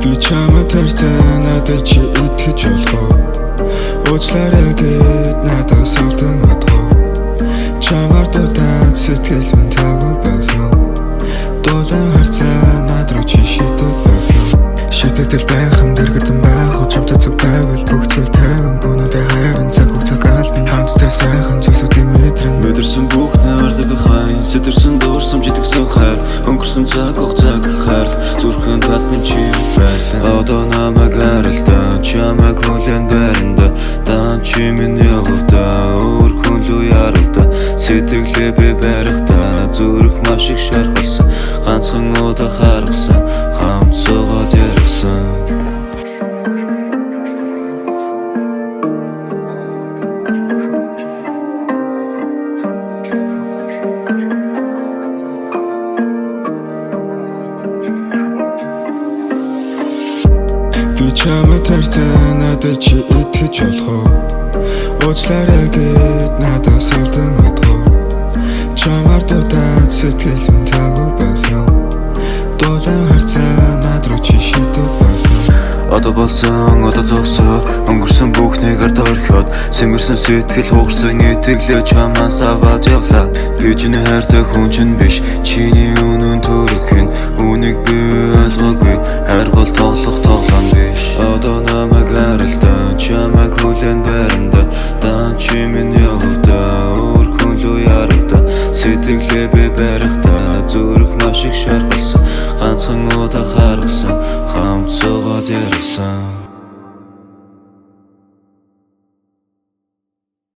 Би чамд тартай надад чи итгэж болох уу? Уучлаарай гэд надад суулдан одгоо. Чамаар дутаад сэтгэл минь тавгүй байх юм. Дулаан харцаа над руу чи шидэв байх юм. Шидэдэл байхын дэргэдэн байх уу? Чамтай зүг байвал бүх зүйл тайван. Өнөөдөр хайрын цаг хугацааг алдан хамтдаа сайхан зүйлсүүдийг мэдрэн. Өдөрсөн бүх найрдаг хайн сэтэрсэн дуурсан житгсэн хайр өнгөрсөн цаг хугацааг хайр зүрхэн талбын чи байлаа. Одоо намайг харалта чамайг хүлээн байранда дан чи миний явда өөр хүн лүү яралда сэтгэлээ би барихта зүрх маш их шархалсан ганцхан удаа харгасан хамт суугаад ярилсан. Би чамд тартай надад чи итгэж болох уу? Уучлаарай гэд надад суулдан одгоо. Чамаар дутаад сэтгэл минь тавгүй байх юм. Дулаан харцаа над руу чи шидэв байх юм. Одоо болсон одоо зогсоо өнгөрсөн бүхнийг ард орхиод сэмэрсэн сэтгэл хугарсан итгэлээ чамаас аваад явлаа. Би чиний хайртай хүн чинь биш чиний үнэн төрөх юм. Үнийг би ойлгоогүй хайр бол тоглох тоглоом биш. Одоо намайг харалта чамайг хүлээн байранда дан чи минь явда өөр хүн лүү яралда сэтгэлээ би барихта зүрх маш их шархалсан ганцхан удаа харгасан хамт суугаад ярилсан.